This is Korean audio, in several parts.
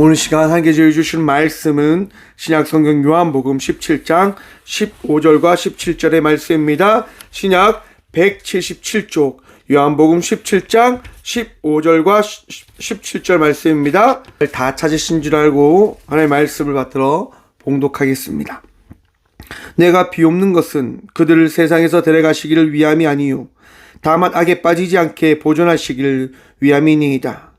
오늘 시간 한계제일 주신 말씀은 신약성경 요한복음 17장 15절과 17절의 말씀입니다. 신약 177쪽 요한복음 17장 15절과 17절 말씀입니다. 다 찾으신 줄 알고 하나님의 말씀을 받들어 봉독하겠습니다. 내가 비옵는 것은 그들을 세상에서 데려가시기를 위함이 아니요 다만 악에 빠지지 않게 보존하시기를 위함이니이다.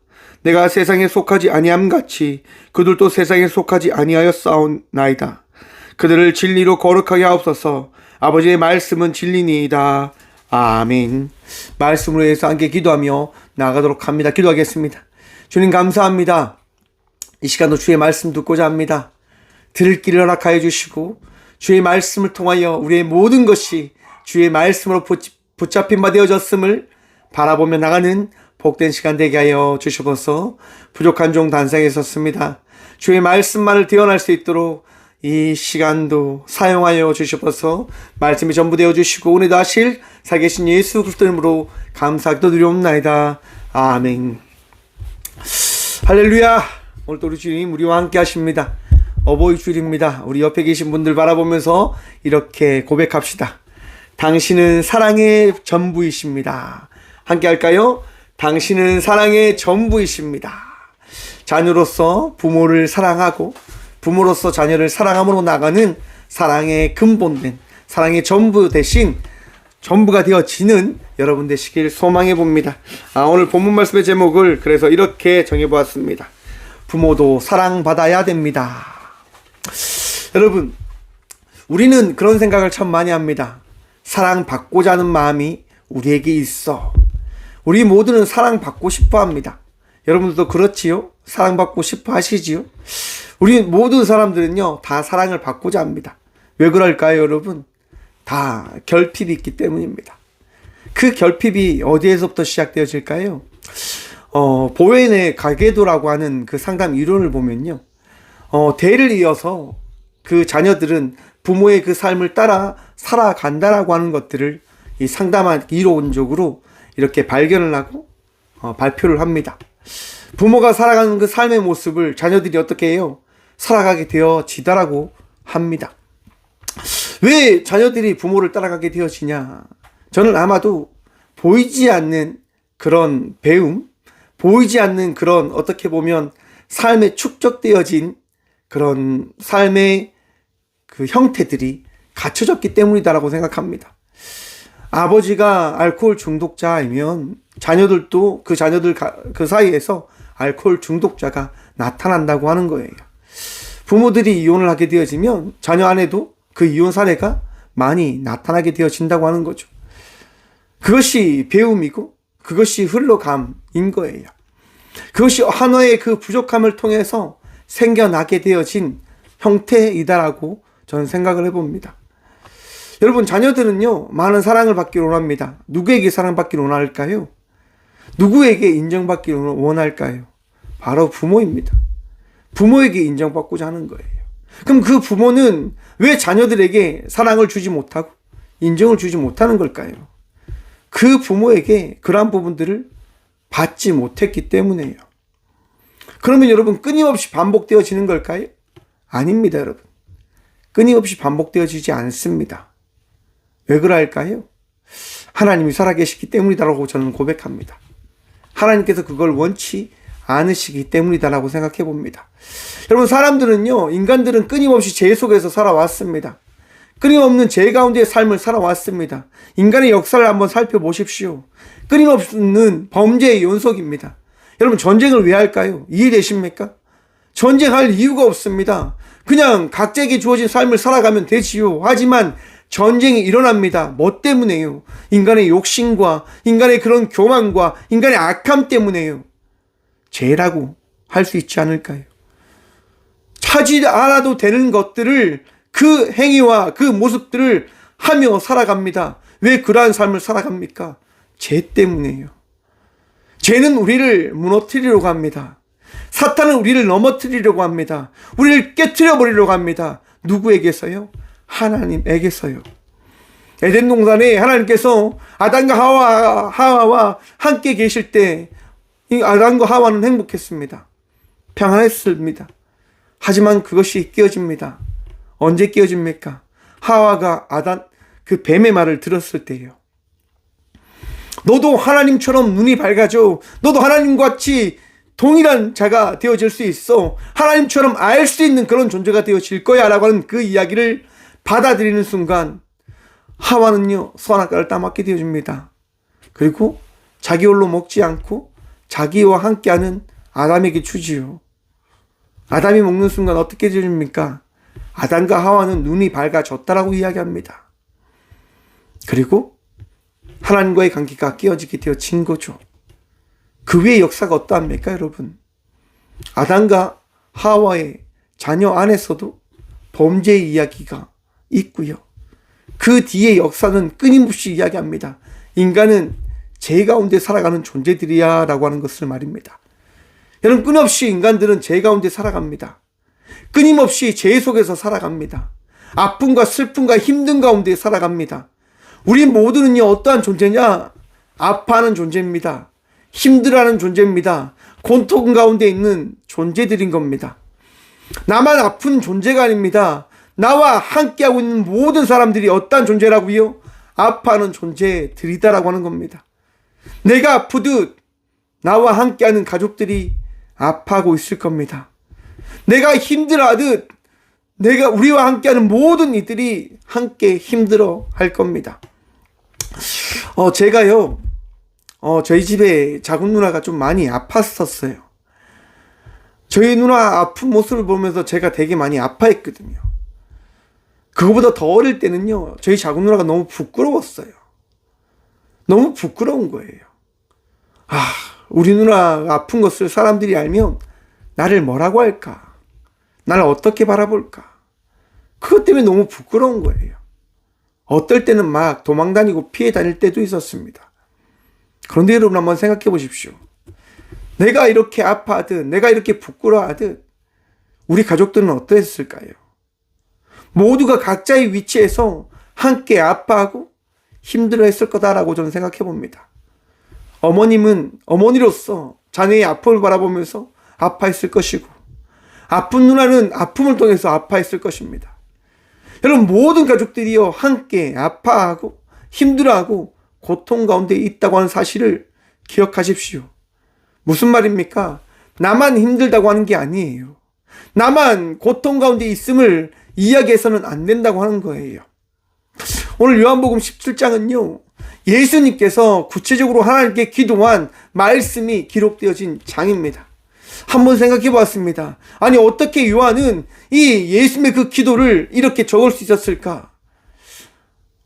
내가 세상에 속하지 아니함같이 그들도 세상에 속하지 아니하였사오나이다. 그들을 진리로 거룩하게 하옵소서. 아버지의 말씀은 진리니이다. 아멘. 말씀으로 해서 함께 기도하며 나아가도록 합니다. 기도하겠습니다. 주님 감사합니다. 이 시간도 주의 말씀 듣고자 합니다. 들을 길을 허락하여 주시고 주의 말씀을 통하여 우리의 모든 것이 주의 말씀으로 붙잡힌 바 되어졌음을 바라보며 나가는 복된 시간 되게 하여 주시옵소서. 부족한 종 단상에 섰습니다. 주의 말씀만을 대언할 수 있도록 이 시간도 사용하여 주시옵소서. 말씀이 전부 되어 주시고 오늘도 하실 살계신 예수 그리스도 이름으로 감사하기도 드리옵나이다. 아멘. 할렐루야. 오늘도 우리 주님 우리와 함께 하십니다. 어버이 주일입니다. 우리 옆에 계신 분들 바라보면서 이렇게 고백합시다. 당신은 사랑의 전부이십니다. 함께 할까요? 당신은 사랑의 전부이십니다. 자녀로서 부모를 사랑하고 부모로서 자녀를 사랑함으로 나가는 사랑의 근본된 사랑의 전부 대신 전부가 되어지는 여러분 되시길 소망해 봅니다. 오늘 본문 말씀의 제목을 그래서 이렇게 정해보았습니다. 부모도 사랑받아야 됩니다. 여러분, 우리는 그런 생각을 참 많이 합니다. 사랑받고자 하는 마음이 우리에게 있어. 우리 모두는 사랑받고 싶어 합니다. 여러분들도 그렇지요? 사랑받고 싶어 하시지요? 우리 모든 사람들은요, 다 사랑을 받고자 합니다. 왜 그럴까요, 여러분? 다 결핍이 있기 때문입니다. 그 결핍이 어디에서부터 시작되어질까요? 보웬의 가계도라고 하는 그 상담 이론을 보면요, 대를 이어서 그 자녀들은 부모의 그 삶을 따라 살아간다라고 하는 것들을 이 상담한 이론적으로 이렇게 발견을 하고 발표를 합니다. 부모가 살아가는 그 삶의 모습을 자녀들이 어떻게 해요? 살아가게 되어지다라고 합니다. 왜 자녀들이 부모를 따라가게 되어지냐? 저는 아마도 보이지 않는 그런 배움, 보이지 않는 그런 어떻게 보면 삶에 축적되어진 그런 삶의 그 형태들이 갖춰졌기 때문이다라고 생각합니다. 아버지가 알코올 중독자이면 자녀들도 그 자녀들 그 사이에서 알코올 중독자가 나타난다고 하는 거예요. 부모들이 이혼을 하게 되어지면 자녀 안에도 그 이혼 사례가 많이 나타나게 되어진다고 하는 거죠. 그것이 배움이고 그것이 흘러감인 거예요. 그것이 하나의 그 부족함을 통해서 생겨나게 되어진 형태이다라고 저는 생각을 해봅니다. 여러분, 자녀들은요, 많은 사랑을 받기를 원합니다. 누구에게 사랑받기를 원할까요? 누구에게 인정받기를 원할까요? 바로 부모입니다. 부모에게 인정받고자 하는 거예요. 그럼 그 부모는 왜 자녀들에게 사랑을 주지 못하고 인정을 주지 못하는 걸까요? 그 부모에게 그러한 부분들을 받지 못했기 때문이에요. 그러면 여러분, 끊임없이 반복되어지는 걸까요? 아닙니다, 여러분. 끊임없이 반복되어지지 않습니다. 왜 그럴까요? 하나님이 살아계시기 때문이다라고 저는 고백합니다. 하나님께서 그걸 원치 않으시기 때문이다라고 생각해 봅니다. 여러분, 사람들은요, 인간들은 끊임없이 죄 속에서 살아왔습니다. 끊임없는 죄 가운데의 삶을 살아왔습니다. 인간의 역사를 한번 살펴보십시오. 끊임없는 범죄의 연속입니다. 여러분, 전쟁을 왜 할까요? 이해되십니까? 전쟁할 이유가 없습니다. 그냥 각자에게 주어진 삶을 살아가면 되지요. 하지만 전쟁이 일어납니다. 뭐 때문에요? 인간의 욕심과 인간의 그런 교만과 인간의 악함 때문에요. 죄라고 할 수 있지 않을까요? 하지 않아도 되는 것들을 그 행위와 그 모습들을 하며 살아갑니다. 왜 그러한 삶을 살아갑니까? 죄 때문이에요. 죄는 우리를 무너뜨리려고 합니다. 사탄은 우리를 넘어뜨리려고 합니다. 우리를 깨트려 버리려고 합니다. 누구에게서요? 하나님에게서요. 에덴 동산에 하나님께서 아담과 하와와 함께 계실 때 이 아담과 하와는 행복했습니다. 평안했습니다. 하지만 그것이 깨어집니다. 언제 깨어집니까? 하와가 아단 그 뱀의 말을 들었을 때예요. 너도 하나님처럼 눈이 밝아져. 너도 하나님과 같이 동일한 자가 되어질 수 있어. 하나님처럼 알 수 있는 그런 존재가 되어질 거야 라고 하는 그 이야기를 받아들이는 순간 하와는요 선악과를 따먹게 되어집니다. 그리고 자기 홀로 먹지 않고 자기와 함께하는 아담에게 주지요. 아담이 먹는 순간 어떻게 되집니까? 아담과 하와는 눈이 밝아졌다라고 이야기합니다. 그리고 하나님과의 관계가 깨어지게 되어진 거죠. 그 위의 역사가 어떠합니까, 여러분? 아담과 하와의 자녀 안에서도 범죄의 이야기가 있고요. 그 뒤의 역사는 끊임없이 이야기합니다. 인간은 죄 가운데 살아가는 존재들이야 라고 하는 것을 말입니다. 여러분, 끊임없이 인간들은 죄 가운데 살아갑니다. 끊임없이 죄 속에서 살아갑니다. 아픔과 슬픔과 힘든 가운데 살아갑니다. 우리 모두는요 어떠한 존재냐? 아파하는 존재입니다. 힘들어하는 존재입니다. 고통 가운데 있는 존재들인 겁니다. 나만 아픈 존재가 아닙니다. 나와 함께하고 있는 모든 사람들이 어떠한 존재라고요? 아파하는 존재들이다라고 하는 겁니다. 내가 아프듯 나와 함께하는 가족들이 아파하고 있을 겁니다. 내가 힘들어하듯 우리와 함께하는 모든 이들이 함께 힘들어 할 겁니다. 제가요, 저희 집에 작은 누나가 좀 많이 아팠었어요. 저희 누나 아픈 모습을 보면서 제가 되게 많이 아파했거든요. 그거보다 더 어릴 때는요, 저희 작은 누나가 너무 부끄러웠어요. 너무 부끄러운 거예요. 우리 누나가 아픈 것을 사람들이 알면 나를 뭐라고 할까? 나를 어떻게 바라볼까? 그것 때문에 너무 부끄러운 거예요. 어떨 때는 막 도망다니고 피해 다닐 때도 있었습니다. 그런데 여러분 한번 생각해 보십시오. 내가 이렇게 아파하듯, 내가 이렇게 부끄러워하듯 우리 가족들은 어떠했을까요? 모두가 각자의 위치에서 함께 아파하고 힘들어했을 거다라고 저는 생각해 봅니다. 어머님은 어머니로서 자녀의 아픔을 바라보면서 아파했을 것이고, 아픈 누나는 아픔을 통해서 아파했을 것입니다. 여러분, 모든 가족들이요 함께 아파하고 힘들어하고 고통 가운데 있다고 하는 사실을 기억하십시오. 무슨 말입니까? 나만 힘들다고 하는 게 아니에요. 나만 고통 가운데 있음을 이야기해서는 안 된다고 하는 거예요. 오늘 요한복음 17장은요 예수님께서 구체적으로 하나님께 기도한 말씀이 기록되어진 장입니다. 한번 생각해 보았습니다. 아니, 어떻게 요한은 이 예수님의 그 기도를 이렇게 적을 수 있었을까?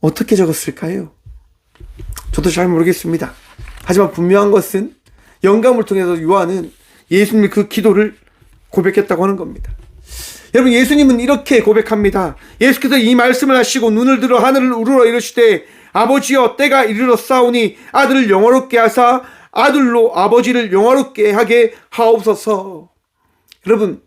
어떻게 적었을까요? 저도 잘 모르겠습니다. 하지만 분명한 것은 영감을 통해서 요한은 예수님의 그 기도를 고백했다고 하는 겁니다. 여러분, 예수님은 이렇게 고백합니다. 예수께서 이 말씀을 하시고 눈을 들어 하늘을 우러러 이르시되 아버지여, 때가 이르렀사오니 아들을 영화롭게 하사 아들로 아버지를 영화롭게 하게 하옵소서. 여러분,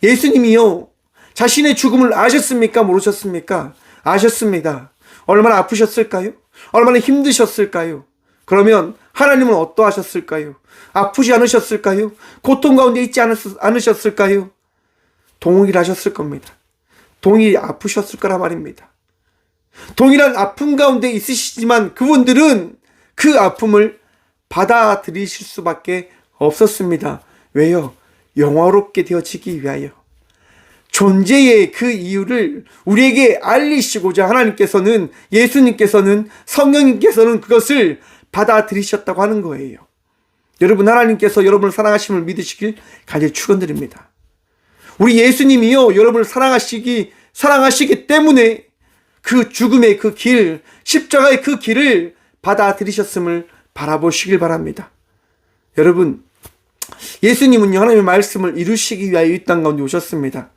예수님이요 자신의 죽음을 아셨습니까? 모르셨습니까? 아셨습니다. 얼마나 아프셨을까요? 얼마나 힘드셨을까요? 그러면 하나님은 어떠하셨을까요? 아프지 않으셨을까요? 고통 가운데 있지 않으셨을까요? 동일하셨을 겁니다. 동일히 아프셨을 거란 말입니다. 동일한 아픔 가운데 있으시지만 그분들은 그 아픔을 받아들이실 수밖에 없었습니다. 왜요? 영화롭게 되어지기 위하여. 존재의 그 이유를 우리에게 알리시고자 하나님께서는, 예수님께서는, 성령님께서는 그것을 받아들이셨다고 하는 거예요. 여러분, 하나님께서 여러분을 사랑하심을 믿으시길 간절히 축원드립니다. 우리 예수님이요 여러분을 사랑하시기 때문에 그 죽음의 그 길, 십자가의 그 길을 받아들이셨음을 바라보시길 바랍니다. 여러분, 예수님은요 하나님의 말씀을 이루시기 위하여 이 땅 가운데 오셨습니다.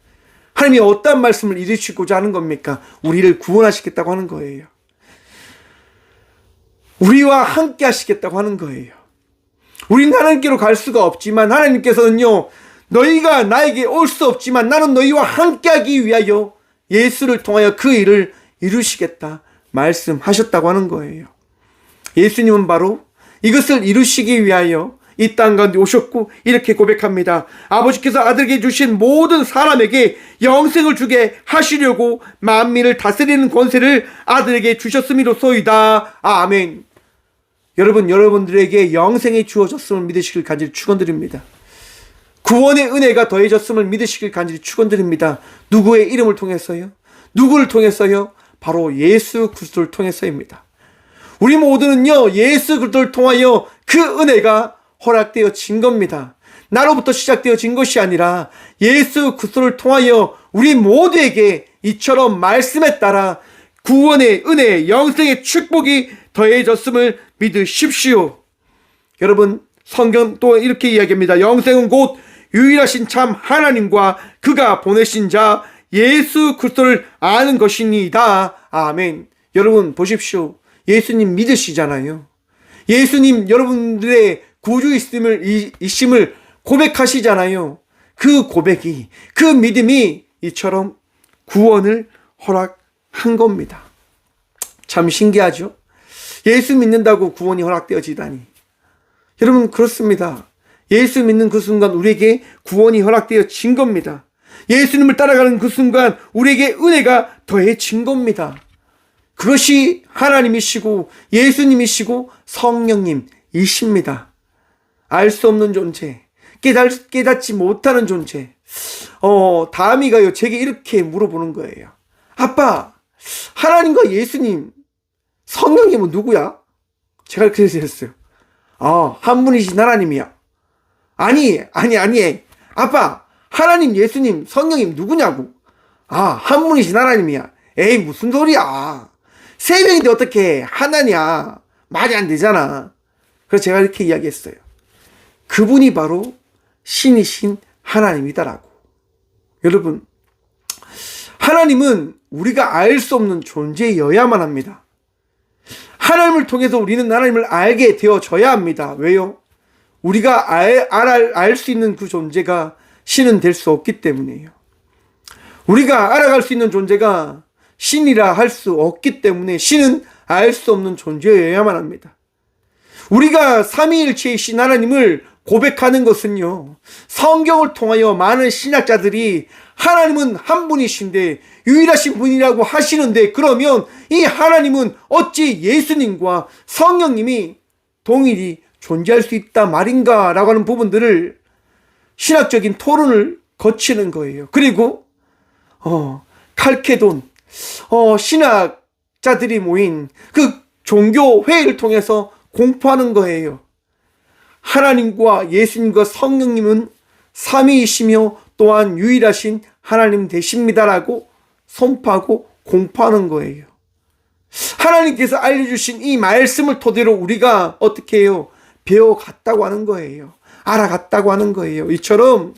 하나님이 어떤 말씀을 이루시고자 하는 겁니까? 우리를 구원하시겠다고 하는 거예요. 우리와 함께 하시겠다고 하는 거예요. 우리는 하나님께로 갈 수가 없지만 하나님께서는요 너희가 나에게 올 수 없지만 나는 너희와 함께하기 위하여 예수를 통하여 그 일을 이루시겠다 말씀하셨다고 하는 거예요. 예수님은 바로 이것을 이루시기 위하여 이 땅 가운데 오셨고 이렇게 고백합니다. 아버지께서 아들에게 주신 모든 사람에게 영생을 주게 하시려고 만민을 다스리는 권세를 아들에게 주셨음이로소이다. 아멘. 여러분들에게 영생이 주어졌음을 믿으시길 간절히 축원드립니다. 구원의 은혜가 더해졌음을 믿으시길 간절히 축원드립니다. 누구의 이름을 통해서요? 누구를 통해서요? 바로 예수 그리스도를 통해서입니다. 우리 모두는요, 예수 그리스도를 통하여 그 은혜가 허락되어진 겁니다. 나로부터 시작되어진 것이 아니라 예수 그리스도를 통하여 우리 모두에게 이처럼 말씀에 따라 구원의 은혜, 영생의 축복이 더해졌음을 믿으십시오. 여러분, 성경 또 이렇게 이야기합니다. 영생은 곧 유일하신 참 하나님과 그가 보내신 자 예수 그리스도를 아는 것이니이다. 아멘. 여러분 보십시오. 예수님 믿으시잖아요. 예수님 여러분들의 구주이심을 고백하시잖아요. 그 고백이, 그 믿음이 이처럼 구원을 허락한 겁니다. 참 신기하죠? 예수 믿는다고 구원이 허락되어지다니. 여러분 그렇습니다. 예수 믿는 그 순간 우리에게 구원이 허락되어진 겁니다. 예수님을 따라가는 그 순간 우리에게 은혜가 더해진 겁니다. 그것이 하나님이시고 예수님이시고 성령님이십니다. 알 수 없는 존재, 깨닫지 못하는 존재. 다미가요 제게 이렇게 물어보는 거예요. 아빠, 하나님과 예수님, 성령님은 누구야? 제가 그렇게 했어요. 한 분이신 하나님이야. 아니. 아빠, 하나님, 예수님, 성령님 누구냐고. 한 분이신 하나님이야. 에이, 무슨 소리야. 세 명인데 어떻게 하나냐. 말이 안 되잖아. 그래서 제가 이렇게 이야기했어요. 그분이 바로 신이신 하나님이다라고. 여러분, 하나님은 우리가 알 수 없는 존재여야만 합니다. 하나님을 통해서 우리는 하나님을 알게 되어져야 합니다. 왜요? 우리가 알 수 있는 그 존재가 신은 될 수 없기 때문이에요. 우리가 알아갈 수 있는 존재가 신이라 할 수 없기 때문에 신은 알 수 없는 존재여야만 합니다. 우리가 삼위일체이신 하나님을 고백하는 것은요, 성경을 통하여 많은 신학자들이 하나님은 한 분이신데 유일하신 분이라고 하시는데, 그러면 이 하나님은 어찌 예수님과 성령님이 동일히 존재할 수 있다 말인가 라고 하는 부분들을 신학적인 토론을 거치는 거예요. 그리고 칼케돈 신학자들이 모인 그 종교 회의를 통해서 공포하는 거예요. 하나님과 예수님과 성령님은 삼위이시며 또한 유일하신 하나님 되십니다라고 선포하고 공포하는 거예요. 하나님께서 알려주신 이 말씀을 토대로 우리가 어떻게 해요? 배워갔다고 하는 거예요. 알아갔다고 하는 거예요. 이처럼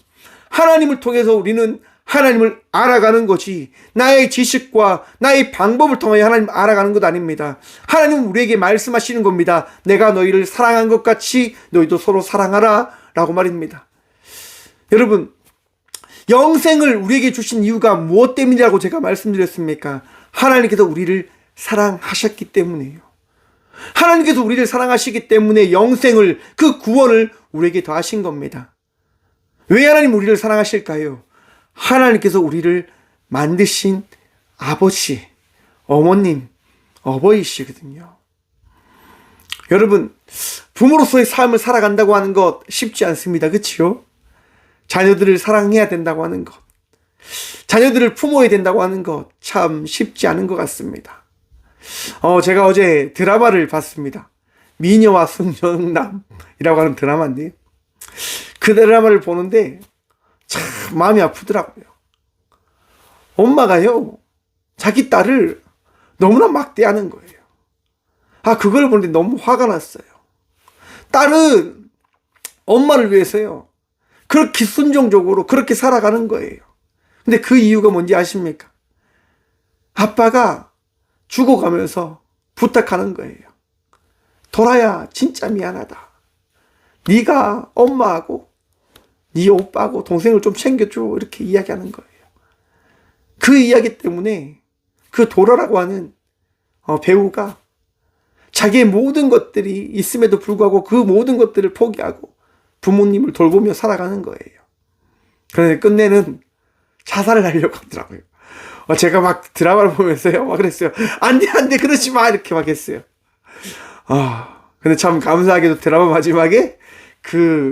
하나님을 통해서 우리는 하나님을 알아가는 거지, 나의 지식과 나의 방법을 통하여 하나님을 알아가는 것 아닙니다. 하나님은 우리에게 말씀하시는 겁니다. 내가 너희를 사랑한 것 같이 너희도 서로 사랑하라 라고 말입니다. 여러분, 영생을 우리에게 주신 이유가 무엇 때문이라고 제가 말씀드렸습니까? 하나님께서 우리를 사랑하셨기 때문이에요. 하나님께서 우리를 사랑하시기 때문에 영생을, 그 구원을 우리에게 더하신 겁니다. 왜 하나님 우리를 사랑하실까요? 하나님께서 우리를 만드신 아버지, 어머님, 어버이시거든요. 여러분, 부모로서의 삶을 살아간다고 하는 것 쉽지 않습니다. 그치요? 자녀들을 사랑해야 된다고 하는 것, 자녀들을 품어야 된다고 하는 것 참 쉽지 않은 것 같습니다. 제가 어제 드라마를 봤습니다. 미녀와 순정남이라고 하는 드라마인데요. 그 드라마를 보는데 참 마음이 아프더라고요. 엄마가요, 자기 딸을 너무나 막대하는 거예요. 그걸 보는데 너무 화가 났어요. 딸은 엄마를 위해서요, 그렇게 순종적으로 그렇게 살아가는 거예요. 근데 그 이유가 뭔지 아십니까? 아빠가 죽어가면서 부탁하는 거예요. 돌아야 진짜 미안하다. 네가 엄마하고 네 오빠하고 동생을 좀 챙겨줘, 이렇게 이야기하는 거예요. 그 이야기 때문에 그 도라라고 하는 배우가 자기의 모든 것들이 있음에도 불구하고 그 모든 것들을 포기하고 부모님을 돌보며 살아가는 거예요. 그런데 끝내는 자살을 하려고 하더라고요. 제가 막 드라마를 보면서요, 막 그랬어요. 안 돼, 그러지 마! 이렇게 막 했어요. 근데 참 감사하게도 드라마 마지막에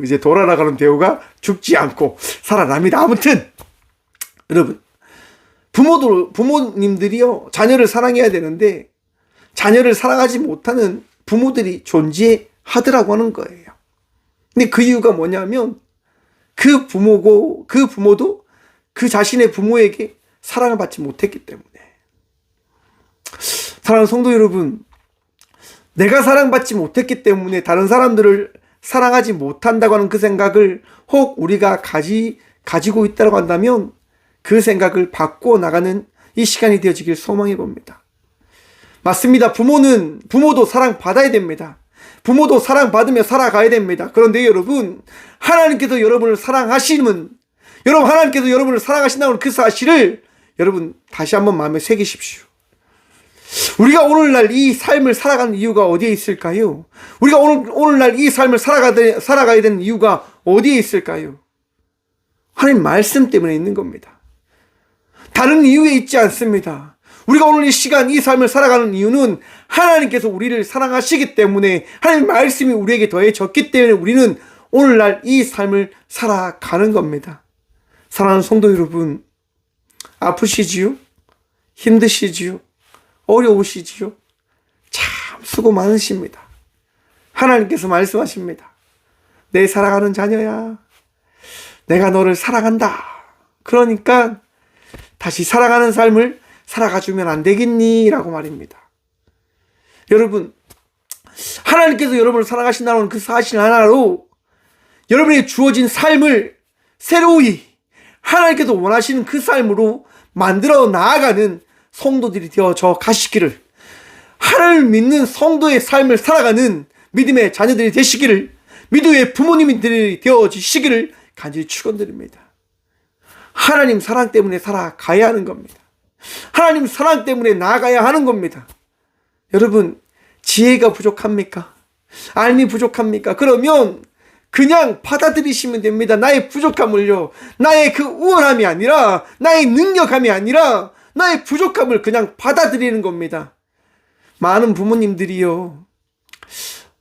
이제 돌아나가는 배우가 죽지 않고 살아납니다. 아무튼, 여러분, 부모님들이요, 자녀를 사랑해야 되는데, 자녀를 사랑하지 못하는 부모들이 존재하더라고 하는 거예요. 근데 그 이유가 뭐냐면, 그 부모도 그 자신의 부모에게 사랑을 받지 못했기 때문에. 사랑하는 성도 여러분, 내가 사랑받지 못했기 때문에 다른 사람들을 사랑하지 못한다고 하는 그 생각을 혹 우리가 가지고 있다고 한다면 그 생각을 바꾸어 나가는 이 시간이 되어지길 소망해 봅니다. 맞습니다. 부모도 사랑받아야 됩니다. 부모도 사랑받으며 살아가야 됩니다. 그런데 여러분, 하나님께서 여러분을 사랑하시다는 그 사실을 여러분 다시 한번 마음에 새기십시오. 우리가 오늘날 이 삶을 살아가는 이유가 어디에 있을까요? 우리가 오늘날 이 삶을 살아가야 되는 이유가 어디에 있을까요? 하나님 말씀 때문에 있는 겁니다. 다른 이유에 있지 않습니다. 우리가 오늘 이 시간 이 삶을 살아가는 이유는 하나님께서 우리를 사랑하시기 때문에, 하나님 말씀이 우리에게 더해졌기 때문에 우리는 오늘날 이 삶을 살아가는 겁니다. 사랑하는 성도 여러분, 아프시지요? 힘드시지요? 어려우시지요? 참 수고 많으십니다. 하나님께서 말씀하십니다. 내 사랑하는 자녀야, 내가 너를 사랑한다. 그러니까 다시 사랑하는 삶을 살아가주면 안 되겠니? 라고 말입니다. 여러분, 하나님께서 여러분을 사랑하신다는 그 사실 하나로 여러분에게 주어진 삶을 새로이 하나님께서 원하시는 그 삶으로 만들어 나아가는 성도들이 되어져 가시기를, 하나님을 믿는 성도의 삶을 살아가는 믿음의 자녀들이 되시기를, 믿음의 부모님들이 되어지시기를 간절히 축원드립니다. 하나님 사랑 때문에 살아가야 하는 겁니다. 하나님 사랑 때문에 나아가야 하는 겁니다. 여러분, 지혜가 부족합니까? 알미 부족합니까? 그러면 그냥 받아들이시면 됩니다. 나의 부족함을요, 나의 그 우월함이 아니라, 나의 능력함이 아니라 나의 부족함을 그냥 받아들이는 겁니다. 많은 부모님들이요,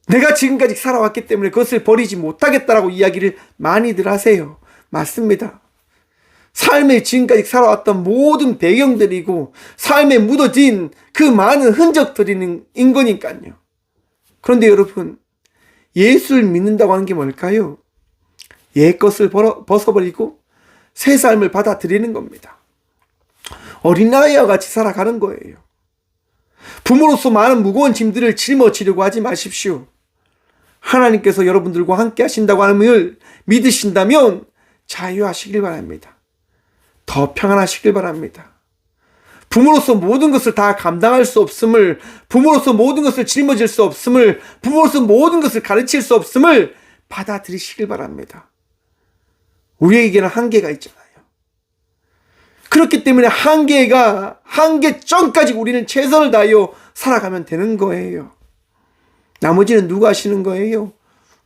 내가 지금까지 살아왔기 때문에 그것을 버리지 못하겠다라고 이야기를 많이들 하세요. 맞습니다. 삶에 지금까지 살아왔던 모든 배경들이고 삶에 묻어진 그 많은 흔적들인 거니까요. 그런데 여러분, 예수를 믿는다고 하는 게 뭘까요? 옛 것을 벗어버리고 새 삶을 받아들이는 겁니다. 어린아이와 같이 살아가는 거예요. 부모로서 많은 무거운 짐들을 짊어지려고 하지 마십시오. 하나님께서 여러분들과 함께 하신다고 하는 걸 믿으신다면 자유하시길 바랍니다. 더 평안하시길 바랍니다. 부모로서 모든 것을 다 감당할 수 없음을, 부모로서 모든 것을 짊어질 수 없음을, 부모로서 모든 것을 가르칠 수 없음을 받아들이시길 바랍니다. 우리에게는 한계가 있잖아요. 그렇기 때문에 한계점까지 우리는 최선을 다하여 살아가면 되는 거예요. 나머지는 누가 하시는 거예요?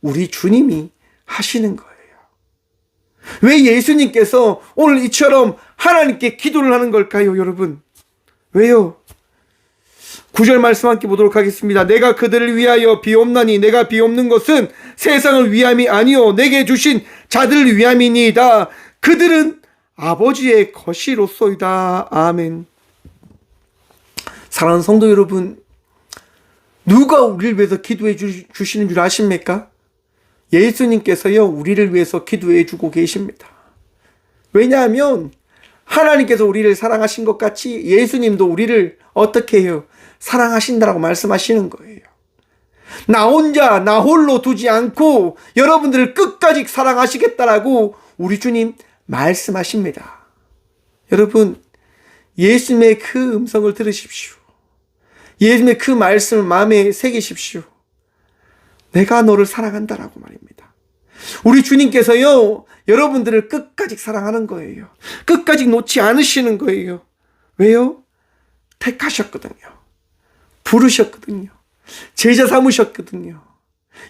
우리 주님이 하시는 거예요. 왜 예수님께서 오늘 이처럼 하나님께 기도를 하는 걸까요, 여러분? 왜요? 9절 말씀 함께 보도록 하겠습니다. 내가 그들을 위하여 비옵나니 내가 비옵는 것은 세상을 위함이 아니요 내게 주신 자들을 위함이니이다. 그들은 아버지의 것이로소이다. 아멘. 사랑하는 성도 여러분, 누가 우리를 위해서 기도해 주시는 줄 아십니까? 예수님께서요, 우리를 위해서 기도해 주고 계십니다. 왜냐하면 하나님께서 우리를 사랑하신 것 같이 예수님도 우리를 어떻게 해요? 사랑하신다라고 말씀하시는 거예요. 나 혼자, 나 홀로 두지 않고 여러분들을 끝까지 사랑하시겠다라고 우리 주님 말씀하십니다. 여러분, 예수님의 그 음성을 들으십시오. 예수님의 그 말씀을 마음에 새기십시오. 내가 너를 사랑한다라고 말입니다. 우리 주님께서요, 여러분들을 끝까지 사랑하는 거예요. 끝까지 놓지 않으시는 거예요. 왜요? 택하셨거든요. 부르셨거든요. 제자 삼으셨거든요.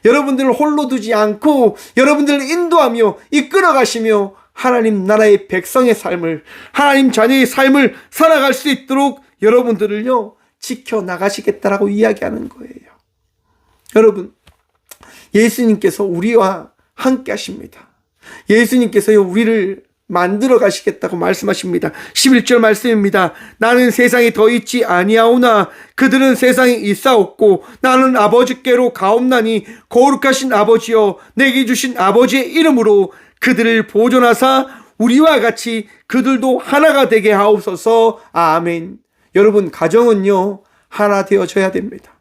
여러분들을 홀로 두지 않고 여러분들을 인도하며 이끌어가시며 하나님 나라의 백성의 삶을, 하나님 자녀의 삶을 살아갈 수 있도록 여러분들을요 지켜나가시겠다라고 이야기하는 거예요. 여러분, 예수님께서 우리와 함께 하십니다. 예수님께서요 우리를 만들어 가시겠다고 말씀하십니다. 11절 말씀입니다. 나는 세상에 더 있지 아니하오나 그들은 세상에 있사옵고 나는 아버지께로 가옵나니 거룩하신 아버지여 내게 주신 아버지의 이름으로 그들을 보존하사 우리와 같이 그들도 하나가 되게 하옵소서. 아멘. 여러분, 가정은요 하나 되어져야 됩니다.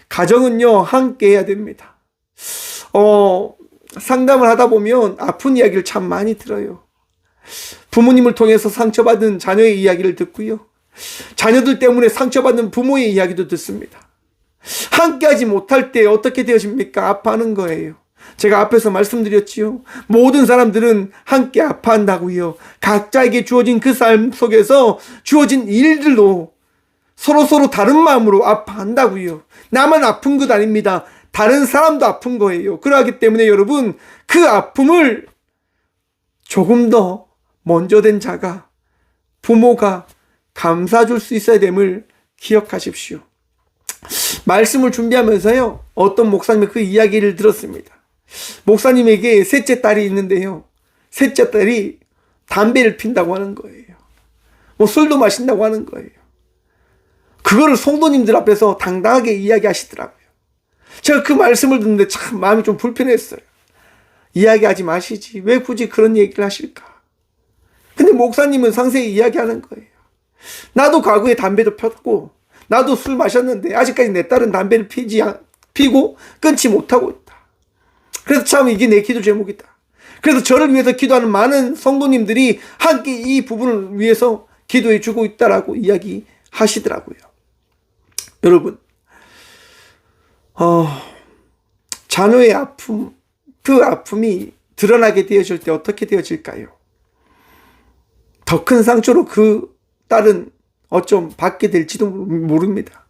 가정은요 함께 해야 됩니다. 상담을 하다 보면 아픈 이야기를 참 많이 들어요. 부모님을 통해서 상처받은 자녀의 이야기를 듣고요, 자녀들 때문에 상처받는 부모의 이야기도 듣습니다. 함께하지 못할 때 어떻게 되어집니까? 아파하는 거예요. 제가 앞에서 말씀드렸지요. 모든 사람들은 함께 아파한다고요. 각자에게 주어진 그 삶 속에서 주어진 일들로 서로 다른 마음으로 아파한다고요. 나만 아픈 것 아닙니다. 다른 사람도 아픈 거예요. 그러기 때문에 여러분, 그 아픔을 조금 더 먼저 된 자가, 부모가 감사줄 수 있어야 됨을 기억하십시오. 말씀을 준비하면서요 어떤 목사님의 그 이야기를 들었습니다. 목사님에게 셋째 딸이 있는데요, 셋째 딸이 담배를 핀다고 하는 거예요. 술도 마신다고 하는 거예요. 그거를 성도님들 앞에서 당당하게 이야기하시더라고요. 제가 그 말씀을 듣는데 참 마음이 좀 불편했어요. 이야기하지 마시지, 왜 굳이 그런 얘기를 하실까? 근데 목사님은 상세히 이야기하는 거예요. 나도 과거에 담배도 폈고 나도 술 마셨는데 아직까지 내 딸은 담배를 피고 끊지 못하고 있다. 그래서 참 이게 내 기도 제목이다. 그래서 저를 위해서 기도하는 많은 성도님들이 함께 이 부분을 위해서 기도해 주고 있다라고 이야기하시더라고요. 여러분, 자녀의 아픔, 그 아픔이 드러나게 되어질 때 어떻게 되어질까요? 더 큰 상처로 그 딸은 어쩜 받게 될지도 모릅니다.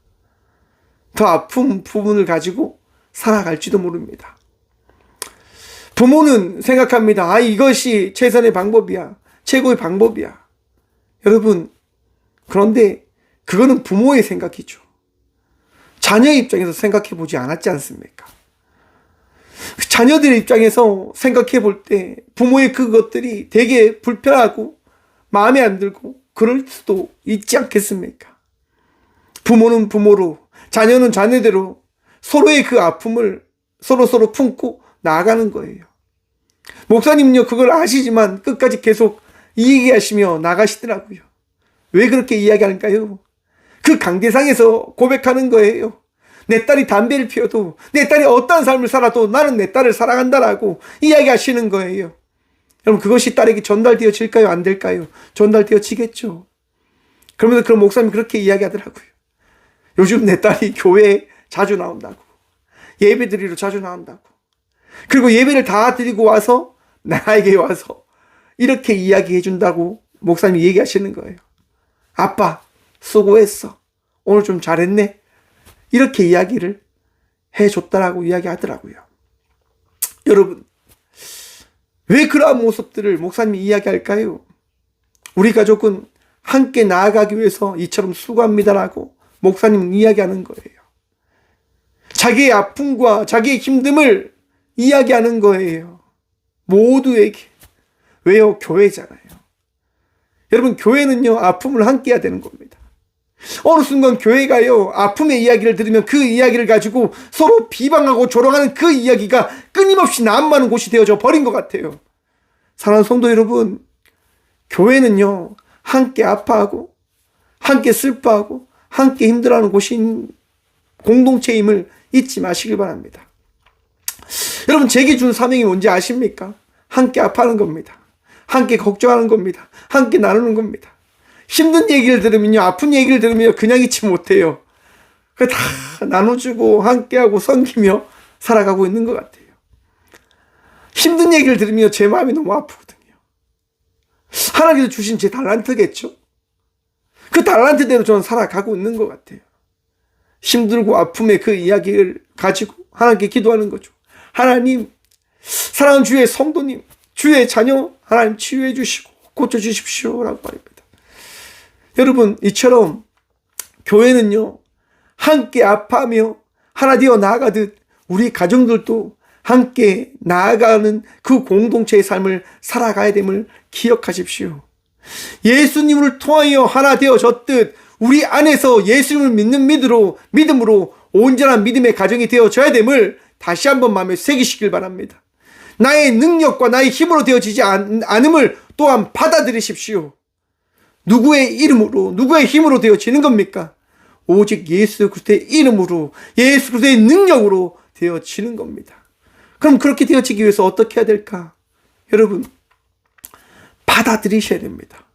더 아픈 부분을 가지고 살아갈지도 모릅니다. 부모는 생각합니다. 이것이 최선의 방법이야, 최고의 방법이야. 여러분, 그런데 그거는 부모의 생각이죠. 자녀의 입장에서 생각해 보지 않았지 않습니까? 자녀들의 입장에서 생각해 볼 때 부모의 그것들이 되게 불편하고 마음에 안 들고 그럴 수도 있지 않겠습니까? 부모는 부모로, 자녀는 자녀대로 서로의 그 아픔을 서로 품고 나아가는 거예요. 목사님은요 그걸 아시지만 끝까지 계속 이야기하시며 나가시더라고요. 왜 그렇게 이야기하는가요? 그 강대상에서 고백하는 거예요. 내 딸이 담배를 피워도, 내 딸이 어떠한 삶을 살아도 나는 내 딸을 사랑한다라고 이야기하시는 거예요. 여러분, 그것이 딸에게 전달되어질까요? 안 될까요? 전달되어지겠죠. 그러면서 그런 목사님이 그렇게 이야기하더라고요. 요즘 내 딸이 교회에 자주 나온다고, 예배 드리러 자주 나온다고, 그리고 예배를 다 드리고 와서 나에게 와서 이렇게 이야기해 준다고 목사님이 얘기하시는 거예요. 아빠 수고했어, 오늘 좀 잘했네, 이렇게 이야기를 해줬다라고 이야기하더라고요. 여러분, 왜 그러한 모습들을 목사님이 이야기할까요? 우리 가족은 함께 나아가기 위해서 이처럼 수고합니다라고 목사님은 이야기하는 거예요. 자기의 아픔과 자기의 힘듦을 이야기하는 거예요. 모두에게. 왜요? 교회잖아요. 여러분, 교회는요 아픔을 함께 해야 되는 겁니다. 어느 순간 교회가요 아픔의 이야기를 들으면 그 이야기를 가지고 서로 비방하고 조롱하는 그 이야기가 끊임없이 난무하는 곳이 되어져 버린 것 같아요. 사랑하는 성도 여러분, 교회는요 함께 아파하고 함께 슬퍼하고 함께 힘들어하는 곳인 공동체임을 잊지 마시길 바랍니다. 여러분, 제게 준 사명이 뭔지 아십니까? 함께 아파하는 겁니다. 함께 걱정하는 겁니다. 함께 나누는 겁니다. 힘든 얘기를 들으면요, 아픈 얘기를 들으면요 그냥 잊지 못해요. 그 다 나눠주고 함께하고 섬기며 살아가고 있는 것 같아요. 힘든 얘기를 들으면 제 마음이 너무 아프거든요. 하나님께서 주신 제 달란트겠죠. 그 달란트대로 저는 살아가고 있는 것 같아요. 힘들고 아픔의 그 이야기를 가지고 하나님께 기도하는 거죠. 하나님, 사랑하는 주의 성도님, 주의 자녀 하나님 치유해 주시고 고쳐주십시오 라고 말입니다. 여러분, 이처럼 교회는요, 함께 아파하며 하나 되어 나아가듯 우리 가정들도 함께 나아가는 그 공동체의 삶을 살아가야 됨을 기억하십시오. 예수님을 통하여 하나 되어졌듯 우리 안에서 예수님을 믿는 믿음으로 온전한 믿음의 가정이 되어져야 됨을 다시 한번 마음에 새기시길 바랍니다. 나의 능력과 나의 힘으로 되어지지 않음을 또한 받아들이십시오. 누구의 이름으로, 누구의 힘으로 되어지는 겁니까? 오직 예수 그리스도의 이름으로, 예수 그리스도의 능력으로 되어지는 겁니다. 그럼 그렇게 되어지기 위해서 어떻게 해야 될까? 여러분, 받아들이셔야 됩니다.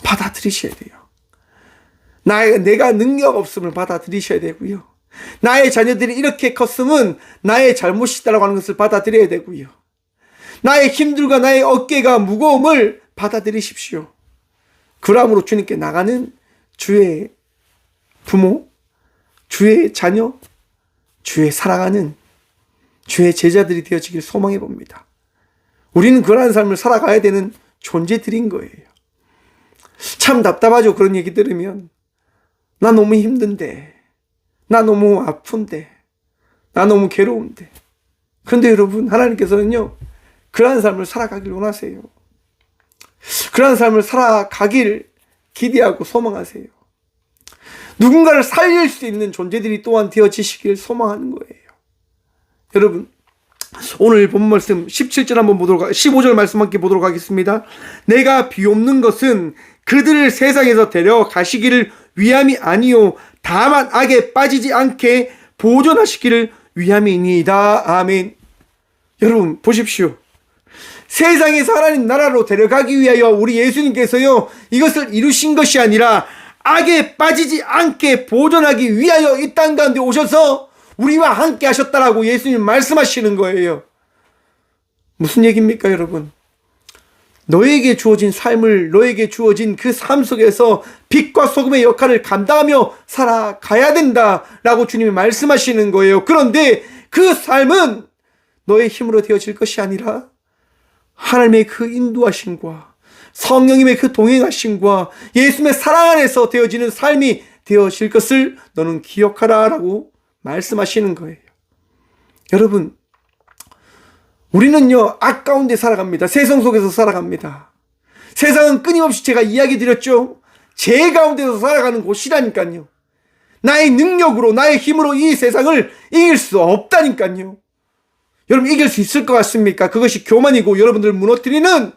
받아들이셔야 돼요. 내가 능력 없음을 받아들이셔야 되고요. 나의 자녀들이 이렇게 컸음은 나의 잘못이다라고 하는 것을 받아들여야 되고요. 나의 힘들과 나의 어깨가 무거움을 받아들이십시오. 그러므로 주님께 나가는 주의 부모, 주의 자녀, 주의 사랑하는 주의 제자들이 되어지길 소망해 봅니다. 우리는 그러한 삶을 살아가야 되는 존재들인 거예요. 참 답답하죠. 그런 얘기 들으면. 나 너무 힘든데, 나 너무 아픈데, 나 너무 괴로운데. 그런데 여러분, 하나님께서는요, 그러한 삶을 살아가길 원하세요. 그러한 삶을 살아가길 기대하고 소망하세요. 누군가를 살릴 수 있는 존재들이 또한 되어지시길 소망하는 거예요. 여러분, 오늘 본 말씀 17절 한번 15절 말씀 함께 보도록 하겠습니다. 내가 비옵는 것은 그들을 세상에서 데려가시기를 위함이 아니요 다만 악에 빠지지 않게 보존하시기를 위함이니이다. 아멘. 여러분 보십시오. 세상에서 하나님 나라로 데려가기 위하여 우리 예수님께서요, 이것을 이루신 것이 아니라 악에 빠지지 않게 보존하기 위하여 이 땅 가운데 오셔서 우리와 함께 하셨다라고 예수님 말씀하시는 거예요. 무슨 얘기입니까, 여러분? 너에게 주어진 삶을, 너에게 주어진 그 삶 속에서 빛과 소금의 역할을 감당하며 살아가야 된다라고 주님이 말씀하시는 거예요. 그런데 그 삶은 너의 힘으로 되어질 것이 아니라 하나님의 그 인도하심과 성령님의 그 동행하심과 예수님의 사랑 안에서 되어지는 삶이 되어질 것을 너는 기억하라라고 말씀하시는 거예요. 여러분, 우리는요, 악 가운데 살아갑니다. 세상 속에서 살아갑니다. 세상은 끊임없이 제가 이야기 드렸죠. 죄 가운데서 살아가는 곳이라니까요. 나의 능력으로, 나의 힘으로 이 세상을 이길 수 없다니까요. 여러분, 이길 수 있을 것 같습니까? 그것이 교만이고 여러분들을 무너뜨리는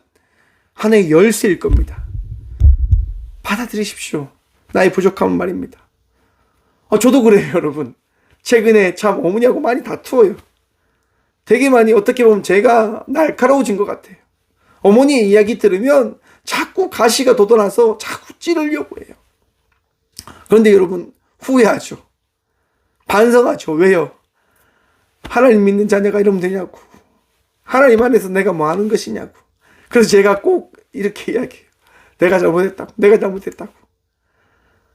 하나의 열쇠일 겁니다. 받아들이십시오. 나의 부족함은 말입니다. 저도 그래요, 여러분. 최근에 참 어머니하고 많이 다투어요. 되게 많이 어떻게 보면 제가 날카로워진 것 같아요. 어머니의 이야기 들으면 자꾸 가시가 돋아나서 자꾸 찌르려고 해요. 그런데 여러분, 후회하죠. 반성하죠. 왜요? 하나님 믿는 자녀가 이러면 되냐고. 하나님 안에서 내가 뭐 하는 것이냐고. 그래서 제가 꼭 이렇게 이야기해요. 내가 잘못했다고. 내가 잘못했다고.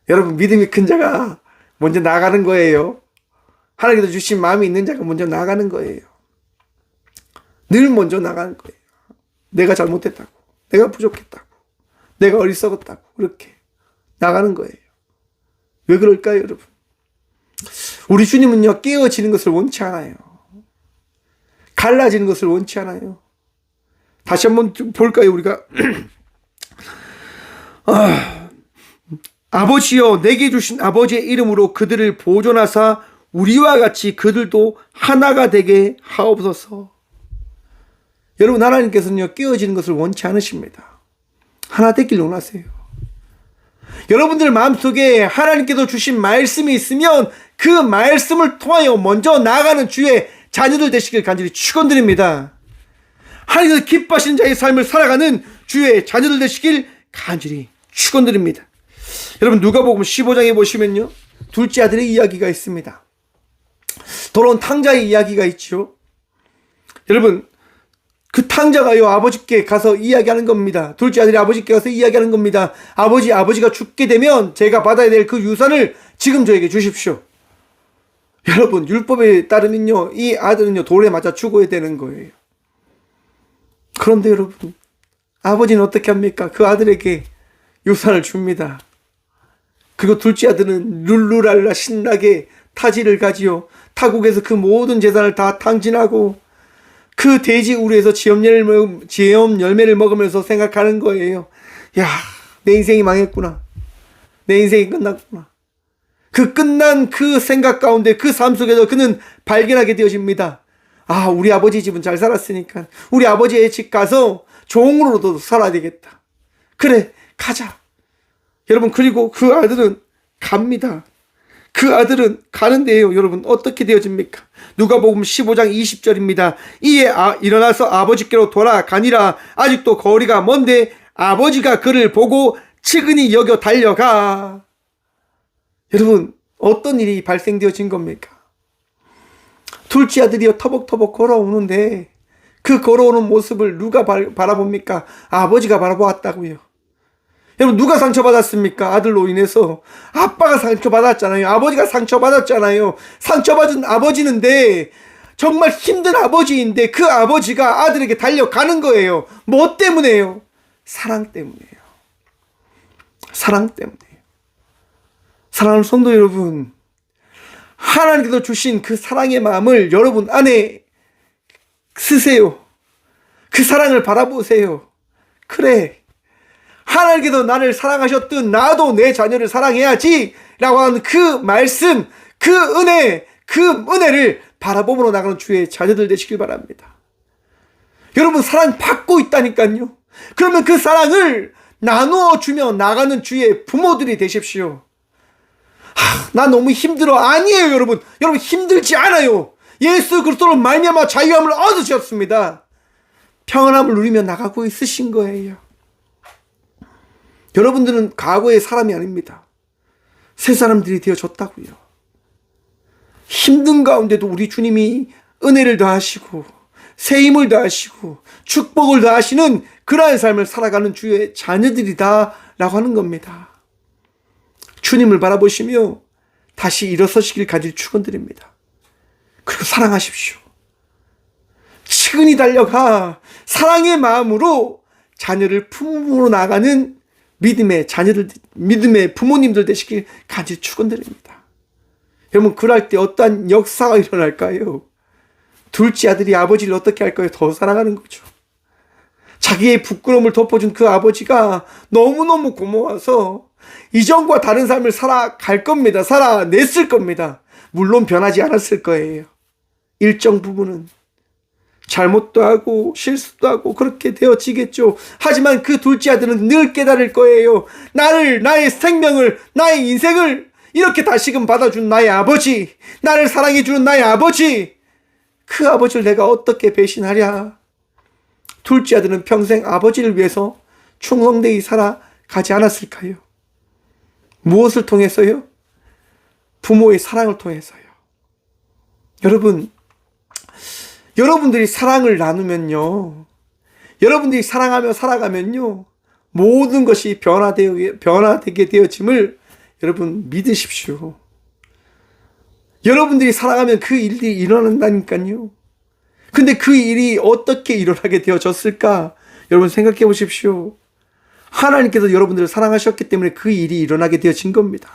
여러분, 믿음이 큰 자가 먼저 나가는 거예요. 하나님께서 주신 마음이 있는 자가 먼저 나가는 거예요. 늘 먼저 나가는 거예요. 내가 잘못했다고. 내가 부족했다고. 내가 어리석었다고. 그렇게 나가는 거예요. 왜 그럴까요, 여러분? 우리 주님은요, 깨어지는 것을 원치 않아요. 갈라지는 것을 원치 않아요. 다시 한번 볼까요, 우리가? 아버지여, 내게 주신 아버지의 이름으로 그들을 보존하사 우리와 같이 그들도 하나가 되게 하옵소서. 여러분, 하나님께서는요, 깨어지는 것을 원치 않으십니다. 하나 되길 원하세요. 여러분들 마음속에 하나님께서 주신 말씀이 있으면 그 말씀을 통하여 먼저 나아가는 주의 자녀들 되시길 간절히 축원드립니다. 하나님께서 기뻐하시는 자의 삶을 살아가는 주의 자녀들 되시길 간절히 축원드립니다. 여러분, 누가복음 15장에 보시면요, 둘째 아들의 이야기가 있습니다. 돌아온 탕자의 이야기가 있죠. 여러분, 그 탕자가요, 아버지께 가서 이야기하는 겁니다. 둘째 아들이 아버지께 가서 이야기하는 겁니다. 아버지가 죽게 되면 제가 받아야 될 그 유산을 지금 저에게 주십시오. 여러분, 율법에 따르면요, 이 아들은요, 돌에 맞아 죽어야 되는 거예요. 그런데 여러분, 아버지는 어떻게 합니까? 그 아들에게 유산을 줍니다. 그리고 둘째 아들은 룰루랄라 신나게 타지를 가지요. 타국에서 그 모든 재산을 다 탕진하고 그 돼지 우리에서 지엄 열매를 먹으면서 생각하는 거예요. 야, 내 인생이 망했구나. 내 인생이 끝났구나. 그 끝난 그 생각 가운데 그 삶 속에서 그는 발견하게 되어집니다. 아, 우리 아버지 집은 잘 살았으니까 우리 아버지의 집 가서 종으로도 살아야 되겠다. 그래, 가자. 여러분, 그리고 그 아들은 갑니다. 그 아들은 가는데요. 여러분, 어떻게 되어집니까? 누가복음 15장 20절입니다. 이에 일어나서 아버지께로 돌아가니라. 아직도 거리가 먼데 아버지가 그를 보고 측은히 여겨 달려가. 여러분, 어떤 일이 발생되어진 겁니까? 둘째 아들이요, 터벅터벅 걸어오는데 그 걸어오는 모습을 누가 바라봅니까? 아버지가 바라보았다고요. 여러분, 누가 상처받았습니까? 아들로 인해서. 아빠가 상처받았잖아요. 아버지가 상처받았잖아요. 상처받은 아버지인데, 정말 힘든 아버지인데 그 아버지가 아들에게 달려가는 거예요. 뭐 때문에요? 사랑 때문이에요. 사랑 때문이에요. 사랑하는 성도 여러분, 하나님께서 주신 그 사랑의 마음을 여러분 안에 쓰세요. 그 사랑을 바라보세요. 그래, 하나님께서 나를 사랑하셨듯 나도 내 자녀를 사랑해야지 라고 하는 그 말씀, 그 은혜를 바라보므로 나가는 주의 자녀들 되시길 바랍니다. 여러분, 사랑 받고 있다니까요. 그러면 그 사랑을 나누어 주며 나가는 주의 부모들이 되십시오. 나 너무 힘들어. 아니에요, 여러분. 여러분, 힘들지 않아요. 예수 그리스도로 말미암아 자유함을 얻으셨습니다. 평안함을 누리며 나가고 있으신 거예요. 여러분들은 과거의 사람이 아닙니다. 새 사람들이 되어졌다고요. 힘든 가운데도 우리 주님이 은혜를 더하시고 새 힘을 더하시고 축복을 더하시는 그러한 삶을 살아가는 주의 자녀들이다 라고 하는 겁니다. 주님을 바라보시며 다시 일어서시길 간절히 축원드립니다. 그리고 사랑하십시오. 측은히 달려가 사랑의 마음으로 자녀를 품으로 나가는 믿음의 자녀들, 믿음의 부모님들 되시길 간절히 축원드립니다. 여러분, 그럴 때 어떠한 역사가 일어날까요? 둘째 아들이 아버지를 어떻게 할까요? 더 사랑하는 거죠. 자기의 부끄러움을 덮어준 그 아버지가 너무너무 고마워서 이전과 다른 삶을 살아갈 겁니다. 살아냈을 겁니다. 물론 변하지 않았을 거예요. 일정 부분은 잘못도 하고 실수도 하고 그렇게 되어지겠죠. 하지만 그 둘째 아들은 늘 깨달을 거예요. 나의 생명을, 나의 인생을 이렇게 다시금 받아준 나의 아버지, 나를 사랑해주는 나의 아버지, 그 아버지를 내가 어떻게 배신하랴. 둘째 아들은 평생 아버지를 위해서 충성되이 살아가지 않았을까요? 무엇을 통해서요? 부모의 사랑을 통해서요. 여러분들이 사랑을 나누면요, 여러분들이 사랑하며 살아가면요, 모든 것이 변화되게 되어짐을 여러분 믿으십시오. 여러분들이 사랑하면 그 일이 일어난다니까요. 근데 그 일이 어떻게 일어나게 되어졌을까? 여러분 생각해 보십시오. 하나님께서 여러분들을 사랑하셨기 때문에 그 일이 일어나게 되어진 겁니다.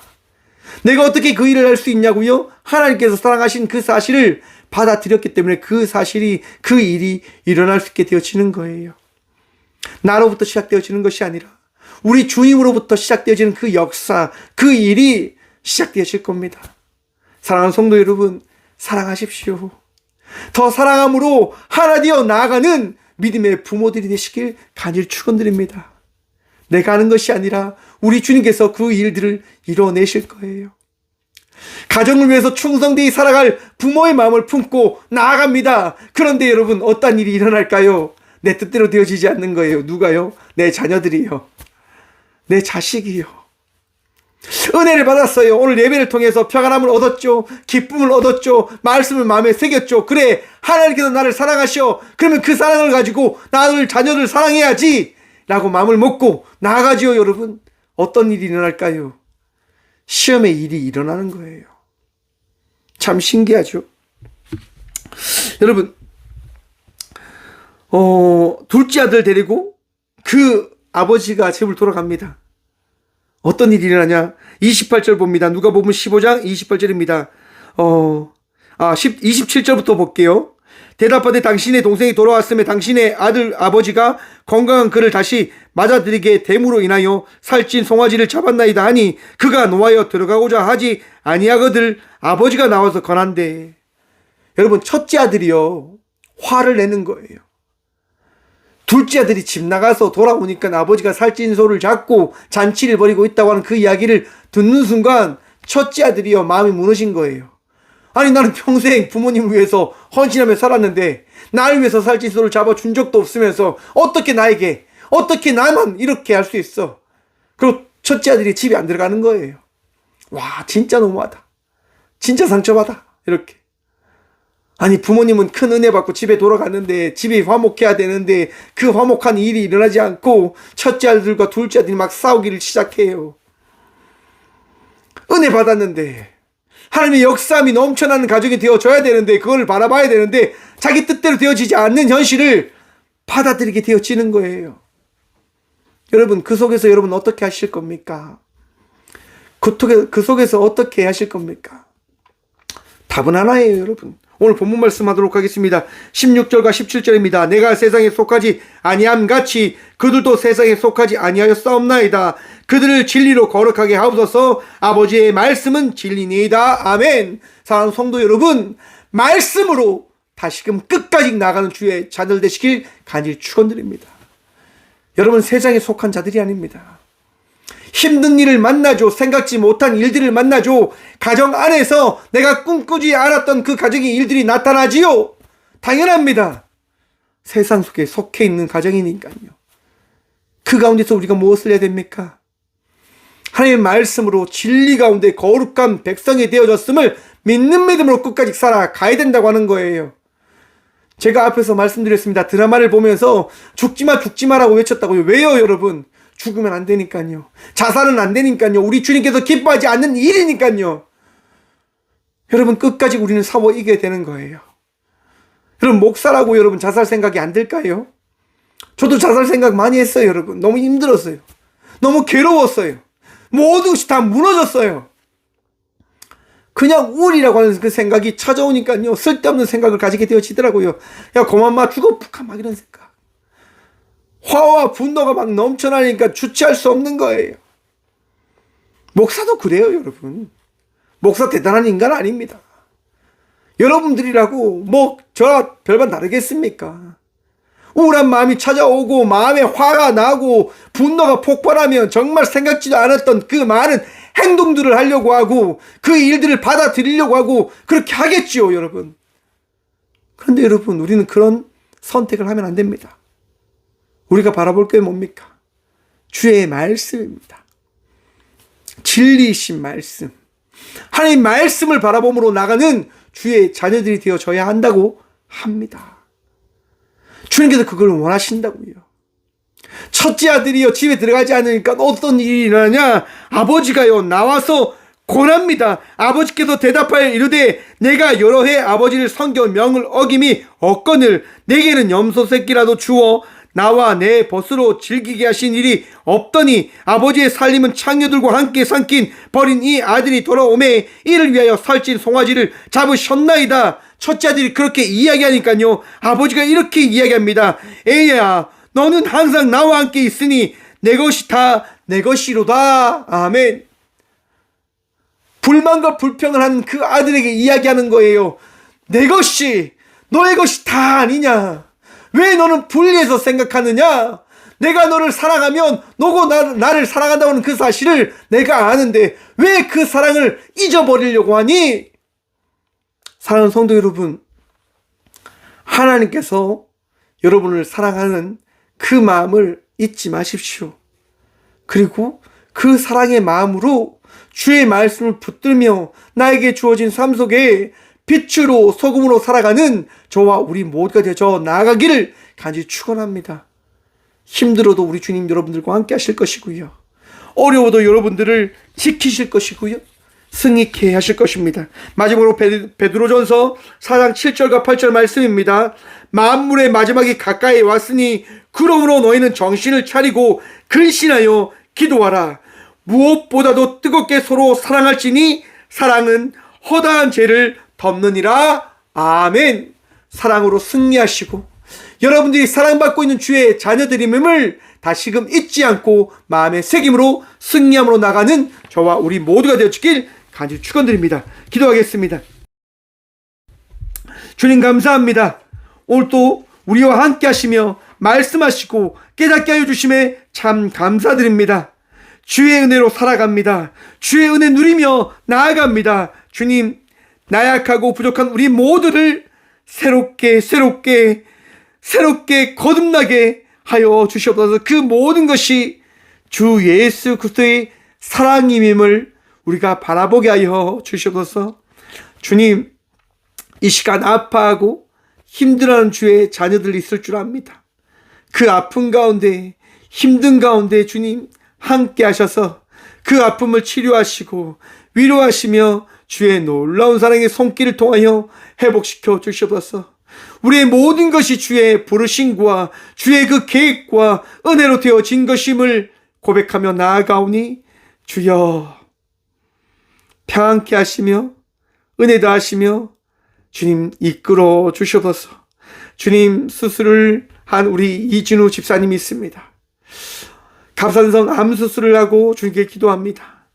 내가 어떻게 그 일을 할 수 있냐고요? 하나님께서 사랑하신 그 사실을 받아들였기 때문에 그 일이 일어날 수 있게 되어지는 거예요. 나로부터 시작되어지는 것이 아니라 우리 주님으로부터 시작되어지는 그 역사, 그 일이 시작되어질 겁니다. 사랑하는 성도 여러분, 사랑하십시오. 더 사랑함으로 하나 되어 나아가는 믿음의 부모들이 되시길 간절히 축원드립니다. 내가 하는 것이 아니라 우리 주님께서 그 일들을 이뤄내실 거예요. 가정을 위해서 충성되이 살아갈 부모의 마음을 품고 나아갑니다. 그런데 여러분, 어떤 일이 일어날까요? 내 뜻대로 되어지지 않는 거예요. 누가요? 내 자녀들이요. 내 자식이요. 은혜를 받았어요. 오늘 예배를 통해서 평안함을 얻었죠. 기쁨을 얻었죠. 말씀을 마음에 새겼죠. 그래, 하나님께서 나를 사랑하셔. 그러면 그 사랑을 가지고 나를 자녀를 사랑해야지 라고 마음을 먹고 나아가지요. 여러분, 어떤 일이 일어날까요? 시험의 일이 일어나는 거예요. 참 신기하죠. 여러분, 둘째 아들 데리고 그 아버지가 집을 돌아갑니다. 어떤 일이 일어나냐? 28절 봅니다. 누가복음 15장 28절입니다. 27절부터 볼게요. 대답하되 당신의 동생이 돌아왔음에 당신의 아버지가 건강한 그를 다시 맞아들이게 됨으로 인하여 살찐 송아지를 잡았나이다 하니 그가 노하여 들어가고자 하지 아니하거늘 아버지가 나와서 권한대. 여러분, 첫째 아들이요, 화를 내는 거예요. 둘째 아들이 집 나가서 돌아오니까 아버지가 살찐 소를 잡고 잔치를 벌이고 있다고 하는 그 이야기를 듣는 순간 첫째 아들이요, 마음이 무너진 거예요. 아니, 나는 평생 부모님을 위해서 헌신하며 살았는데 나를 위해서 살찐 소를 잡아준 적도 없으면서 어떻게 나만 이렇게 할 수 있어. 그리고 첫째 아들이 집에 안 들어가는 거예요. 와, 진짜 너무하다. 진짜 상처받아. 이렇게. 아니, 부모님은 큰 은혜 받고 집에 돌아갔는데 집이 화목해야 되는데 그 화목한 일이 일어나지 않고 첫째 아들과 둘째 아들이 막 싸우기를 시작해요. 은혜 받았는데 하나님의 역사함이 넘쳐나는 가족이 되어줘야 되는데 그걸 바라봐야 되는데 자기 뜻대로 되어지지 않는 현실을 받아들이게 되어지는 거예요. 여러분, 그 속에서 여러분 어떻게 하실 겁니까? 그 속에서 어떻게 하실 겁니까? 답은 하나예요, 여러분. 오늘 본문 말씀하도록 하겠습니다. 16절과 17절입니다. 내가 세상에 속하지 아니함 같이 그들도 세상에 속하지 아니하였사옵나이다. 그들을 진리로 거룩하게 하옵소서. 아버지의 말씀은 진리니이다. 아멘. 사랑하는 성도 여러분, 말씀으로 다시금 끝까지 나가는 주의 자들 되시길 간절히 축원드립니다. 여러분, 세상에 속한 자들이 아닙니다. 힘든 일을 만나죠. 생각지 못한 일들을 만나죠. 가정 안에서 내가 꿈꾸지 않았던 그 가정의 일들이 나타나지요. 당연합니다. 세상 속에 속해 있는 가정이니까요. 그 가운데서 우리가 무엇을 해야 됩니까? 하나님의 말씀으로 진리 가운데 거룩한 백성이 되어졌음을 믿는 믿음으로 끝까지 살아가야 된다고 하는 거예요. 제가 앞에서 말씀드렸습니다. 드라마를 보면서 죽지마라고 외쳤다고요. 왜요, 여러분? 죽으면 안 되니까요. 자살은 안 되니까요. 우리 주님께서 기뻐하지 않는 일이니까요. 여러분, 끝까지 우리는 싸워 이겨야 되는 거예요. 여러분, 목사라고 여러분 자살 생각이 안 들까요? 저도 자살 생각 많이 했어요, 여러분. 너무 힘들었어요. 너무 괴로웠어요. 모든 것이 다 무너졌어요. 그냥 우울이라고 하는 그 생각이 찾아오니까요. 쓸데없는 생각을 가지게 되어지더라고요. 야, 고만마 죽어 푹하 막 이런 생각. 화와 분노가 막 넘쳐나니까 주체할 수 없는 거예요. 목사도 그래요, 여러분. 목사 대단한 인간 아닙니다. 여러분들이라고 뭐 저와 별반 다르겠습니까? 우울한 마음이 찾아오고 마음에 화가 나고 분노가 폭발하면 정말 생각지도 않았던 그 많은 행동들을 하려고 하고 그 일들을 받아들이려고 하고 그렇게 하겠지요, 여러분. 그런데 여러분, 우리는 그런 선택을 하면 안 됩니다. 우리가 바라볼 게 뭡니까? 주의 말씀입니다. 진리이신 말씀. 하나님 말씀을 바라봄으로 나가는 주의 자녀들이 되어져야 한다고 합니다. 주님께서 그걸 원하신다고요. 첫째 아들이요, 집에 들어가지 않으니까 어떤 일이 일어나냐? 아버지가요, 나와서 권합니다. 아버지께서 대답하여 이르되 내가 여러 해 아버지를 섬겨 명을 어김이 없거늘 내게는 염소 새끼라도 주어 나와 내 벗으로 즐기게 하신 일이 없더니 아버지의 살림은 창녀들과 함께 삼킨 버린 이 아들이 돌아오매 이를 위하여 살찐 송아지를 잡으셨나이다. 첫째 아들이 그렇게 이야기하니까요, 아버지가 이렇게 이야기합니다. 애야, 너는 항상 나와 함께 있으니 내 것이 다 내 것이로다. 아멘. 불만과 불평을 하는 그 아들에게 이야기하는 거예요. 내 것이 너의 것이 다 아니냐? 왜 너는 분리해서 생각하느냐? 내가 너를 사랑하면 너고 나를 사랑한다는 그 사실을 내가 아는데 왜 그 사랑을 잊어버리려고 하니? 사랑하는 성도 여러분, 하나님께서 여러분을 사랑하는 그 마음을 잊지 마십시오. 그리고 그 사랑의 마음으로 주의 말씀을 붙들며 나에게 주어진 삶 속에 빛으로 소금으로 살아가는 저와 우리 모두가 되어 나아가기를 간절히 축원합니다. 힘들어도 우리 주님 여러분들과 함께 하실 것이고요. 어려워도 여러분들을 지키실 것이고요. 승리케 하실 것입니다. 마지막으로 베드로전서 4장 7절과 8절 말씀입니다. 만물의 마지막이 가까이 왔으니 그러므로 너희는 정신을 차리고 근신하여 기도하라. 무엇보다도 뜨겁게 서로 사랑할지니 사랑은 허다한 죄를 덮느니라. 아멘. 사랑으로 승리하시고 여러분들이 사랑받고 있는 주의 자녀들임을 다시금 잊지 않고 마음의 새김으로 승리함으로 나가는 저와 우리 모두가 되어주길 간절히 축원드립니다. 기도하겠습니다. 주님 감사합니다. 오늘 또 우리와 함께 하시며 말씀하시고 깨닫게 하여 주심에 참 감사드립니다. 주의 은혜로 살아갑니다. 주의 은혜 누리며 나아갑니다. 주님, 나약하고 부족한 우리 모두를 새롭게 거듭나게 하여 주시옵소서. 그 모든 것이 주 예수 그리스도의 사랑임을 우리가 바라보게 하여 주시옵소서. 주님, 이 시간 아파하고 힘들어하는 주의 자녀들이 있을 줄 압니다. 그 아픔 가운데, 힘든 가운데 주님 함께 하셔서 그 아픔을 치료하시고 위로하시며 주의 놀라운 사랑의 손길을 통하여 회복시켜 주시옵소서. 우리의 모든 것이 주의 부르심과 주의 그 계획과 은혜로 되어진 것임을 고백하며 나아가오니 주여 평안케 하시며 은혜 더하시며 주님 이끌어 주시옵소서. 주님, 수술을 한 우리 이진우 집사님이 있습니다. 갑상선 암 수술을 하고 주님께 기도합니다.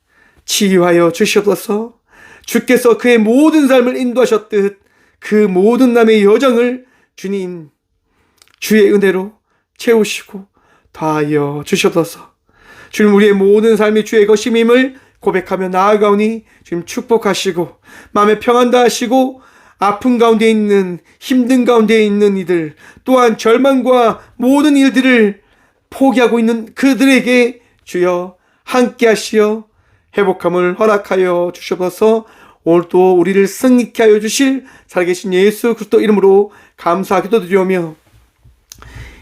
치유하여 주시옵소서. 주께서 그의 모든 삶을 인도하셨듯 그 모든 남의 여정을 주님 주의 은혜로 채우시고 더하여 주시옵소서. 주님, 우리의 모든 삶이 주의 것임임을 고백하며 나아가오니 주님 축복하시고 마음에 평안 다하시고 아픔 가운데 있는, 힘든 가운데 있는 이들, 또한 절망과 모든 일들을 포기하고 있는 그들에게 주여 함께 하시어 회복함을 허락하여 주시옵소서. 오늘 또 우리를 승리케 하여 주실 살아계신 예수 그리스도 이름으로 감사 기도드리오며,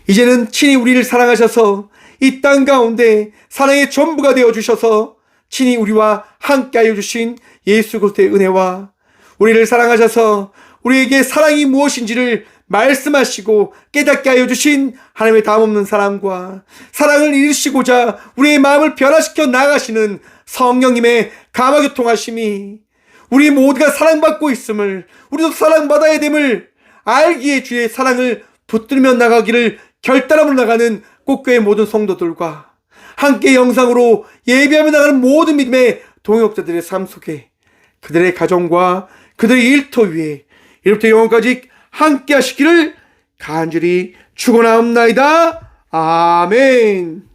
이제는 친히 우리를 사랑하셔서 이 땅 가운데 사랑의 전부가 되어 주셔서 친히 우리와 함께 하여 주신 예수 그리스도의 은혜와 우리를 사랑하셔서 우리에게 사랑이 무엇인지를 말씀하시고 깨닫게 하여 주신 하나님의 다음없는 사랑과 사랑을 이루시고자 우리의 마음을 변화시켜 나가시는 성령님의 감화교통하심이 우리 모두가 사랑받고 있음을, 우리도 사랑받아야 됨을 알기에 주의 사랑을 붙들며 나가기를 결단하며 나가는 꽃교회 모든 성도들과 함께 영상으로 예배하며 나가는 모든 믿음의 동역자들의 삶 속에 그들의 가정과 그들의 일터 위에 이로부터 영원까지 함께 하시기를 간절히 축원하옵나이다. 아멘.